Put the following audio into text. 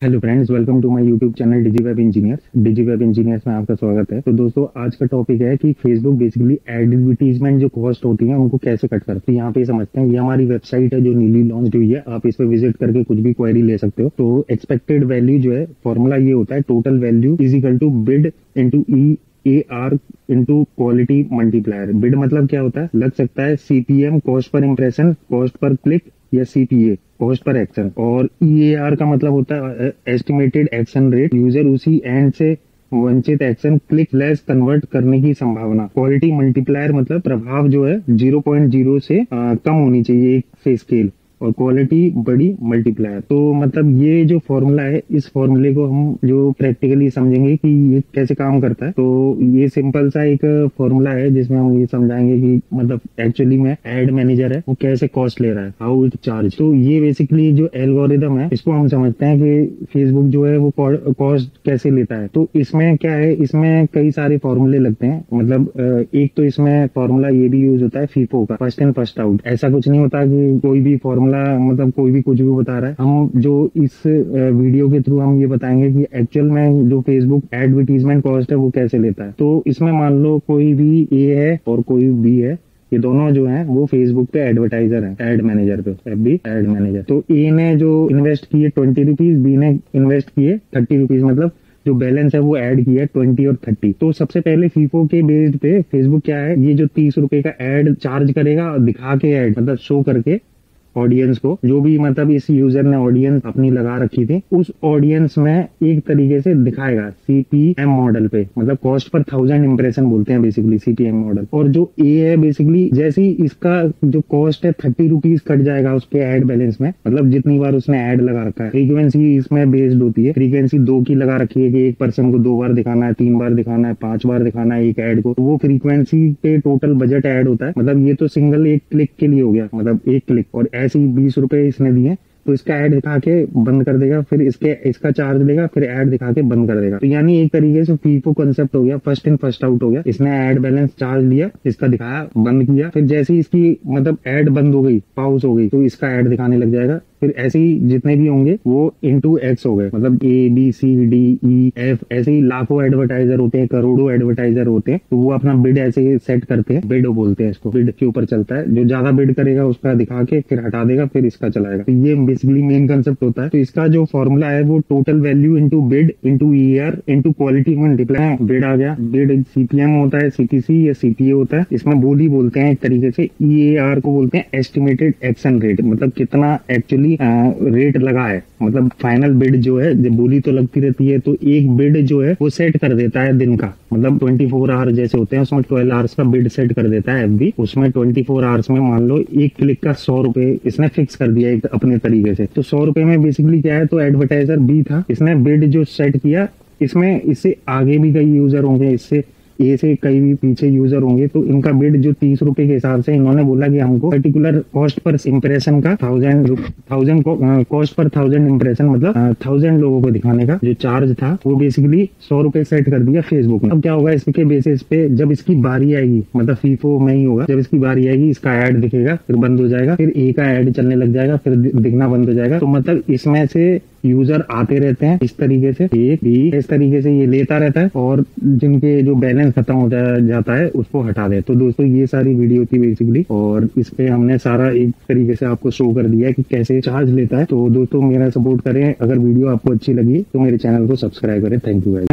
Hello friends, welcome to my YouTube channel DigiWeb engineers. DigiWeb engineers में आपका स्वागत है। तो दोस्तों, आज का टॉपिक है कि फेसबुक बेसिकली एडवर्टीजमेंट जो कॉस्ट होती है उनको कैसे कट करती है। यहाँ पे समझते हैं, ये हमारी वेबसाइट है जो न्यूली लॉन्च हुई है। आप इस पे विजिट करके कुछ भी क्वेरी ले सकते हो। तो एक्सपेक्टेड वैल्यू जो है, फॉर्मूला ये होता है, total value is equal to bid into E A R into quality multiplier. Bid मतलब क्या होता है, लग सकता है CPM, cost per impression, cost per click, या सीपीए, कॉस्ट पर एक्शन। और ईएआर का मतलब होता है एस्टिमेटेड एक्शन रेट, यूजर उसी एंड से वंचित एक्शन क्लिक लेस कन्वर्ट करने की संभावना। क्वालिटी मल्टीप्लायर मतलब प्रभाव जो है 0.0 से कम होनी चाहिए एक से स्केल, और क्वालिटी बड़ी मल्टीप्लायर। तो मतलब ये जो फॉर्मूला है, इस फॉर्मूले को हम जो प्रैक्टिकली समझेंगे कि ये कैसे काम करता है। तो ये सिंपल सा एक फॉर्मूला है जिसमें हम ये समझाएंगे कि मतलब एक्चुअली में एड मैनेजर है वो कैसे कॉस्ट ले रहा है, हाउ इट चार्ज। तो ये बेसिकली जो एल्गोरिदम है, इसको हम समझते हैं कि फेसबुक जो है वो कॉस्ट कैसे लेता है। तो इसमें क्या है, इसमें कई सारे फॉर्मूले लगते हैं। मतलब एक तो इसमें फॉर्मूला ये भी यूज होता है फीफो का, फर्स्ट इन फर्स्ट आउट। ऐसा कुछ नहीं होता कि कोई भी फॉर्मूला मतलब कोई भी कुछ भी बता रहा है। हम जो इस वीडियो के थ्रू हम ये बताएंगे कि एक्चुअल में जो फेसबुक एडवर्टीजमेंट कॉस्ट है वो कैसे लेता है। तो इसमें मान लो कोई भी ए है और कोई बी है, ये दोनों जो हैं वो फेसबुक पे एडवर्टाइजर हैं, एड मैनेजर पे, एफबी एड मैनेजर। तो ए ने जो इन्वेस्ट किए 20 रुपीज, बी ने इन्वेस्ट किए 30 रुपीज। मतलब जो बैलेंस है वो ऐड किया 20 और 30। तो सबसे पहले फीफो के बेस्ड पे फेसबुक क्या है, ये जो 30 रुपए का एड चार्ज करेगा, दिखा के एड मतलब शो करके ऑडियंस को, जो भी मतलब इस यूजर ने ऑडियंस अपनी लगा रखी थी, उस ऑडियंस में एक तरीके से दिखाएगा सीपीएम मॉडल पे। मतलब कॉस्ट पर 1000 इंप्रेशन बोलते हैं बेसिकली सीपीएम मॉडल। और जो ए है बेसिकली, जैसे ही इसका जो कॉस्ट है 30 रुपीज कट जाएगा उसके एड बैलेंस में, मतलब जितनी बार उसने एड लगा रखा है। फ्रीक्वेंसी इसमें बेस्ड होती है, फ्रीक्वेंसी 2 की लगा रखी है कि एक पर्सन को 2 बार दिखाना है, 3 बार दिखाना है, 5 बार दिखाना है एक एड को। तो वो फ्रीक्वेंसी पे टोटल बजट ऐड होता है। मतलब ये तो सिंगल एक क्लिक के लिए हो गया, मतलब एक क्लिक। और ऐसे ही 20 रुपए इसने दिए तो इसका ऐड दिखा के बंद कर देगा, फिर इसका चार्ज लेगा, फिर ऐड दिखा के बंद कर देगा। तो यानी एक तरीके से फीफो कंसेप्ट हो गया, फर्स्ट इन फर्स्ट आउट हो गया। इसने ऐड बैलेंस चार्ज लिया, इसका दिखाया, बंद किया, फिर जैसे ही इसकी मतलब ऐड बंद हो गई, पाउज हो गई, तो इसका ऐड दिखाने लग जाएगा। फिर ऐसे ही जितने भी होंगे वो इंटू एक्स हो गए। मतलब A B C D E F, ऐसे ही लाखों एडवर्टाइजर होते हैं, करोड़ों एडवर्टाइजर होते हैं। तो वो अपना बिड ऐसे ही सेट करते हैं, बिड बोलते हैं इसको, बिड के ऊपर चलता है। जो ज्यादा बिड करेगा उसका दिखा के फिर हटा देगा, फिर इसका चलाएगा। तो ये बेसिकली मेन कंसेप्ट होता है। तो इसका जो फॉर्मूला है वो total value into bid into ER into quality multiply. Bid आ गया, बिड सीपीएम होता है, सीपीसी या सीपीए होता है। इसमें बोली बोलते हैं एक तरीके से। ईएआर को बोलते हैं एस्टिमेटेड एक्शन रेट, मतलब कितना एक्चुअली रेट लगा है। मतलब फाइनल बिड जो है, जब बोली तो लगती रहती है, तो एक बिड जो है वो सेट कर देता है दिन का। मतलब 24 आवर जैसे होते हैं, उसमें 12 आवर्स का बिड सेट कर देता है एफबी। उसमें 24 आवर्स में मान लो एक क्लिक का 100 रुपए इसने फिक्स कर दिया एक अपने तरीके से। तो 100 रुपए में बेसिकली क्या है, तो एडवर्टाइजर बी था, इसने बिड जो सेट किया, इसमें इससे आगे भी कई यूजर होंगे, इससे ए से कई भी पीछे यूजर होंगे। तो इनका बिड जो 30 रुपए के हिसाब से इन्होंने बोला कि हमको पर्टिकुलर कॉस्ट पर इम्प्रेशन का 1000 कॉस्ट पर 1000 इम्प्रेशन, मतलब 1000 लोगों को दिखाने का जो चार्ज था वो बेसिकली 100 रुपए सेट कर दिया फेसबुक ने। अब क्या होगा, इसके बेसिस पे जब इसकी बारी आएगी, मतलब फीफो में ही होगा, जब इसकी बारी आएगी इसका ऐड दिखेगा, फिर बंद हो जाएगा, फिर ए का ऐड चलने लग जाएगा, फिर दिखना बंद हो जाएगा। तो मतलब इसमें से यूजर आते रहते हैं इस तरीके से, एक भी इस तरीके से ये लेता रहता है, और जिनके जो बैलेंस खत्म हो जाता है उसको हटा दे। तो दोस्तों, ये सारी वीडियो थी बेसिकली, और इस पे हमने सारा एक तरीके से आपको शो कर दिया कि कैसे चार्ज लेता है। तो दोस्तों, मेरा सपोर्ट करें। अगर वीडियो आपको अच्छी लगी तो मेरे चैनल को सब्सक्राइब करें। Thank you guys.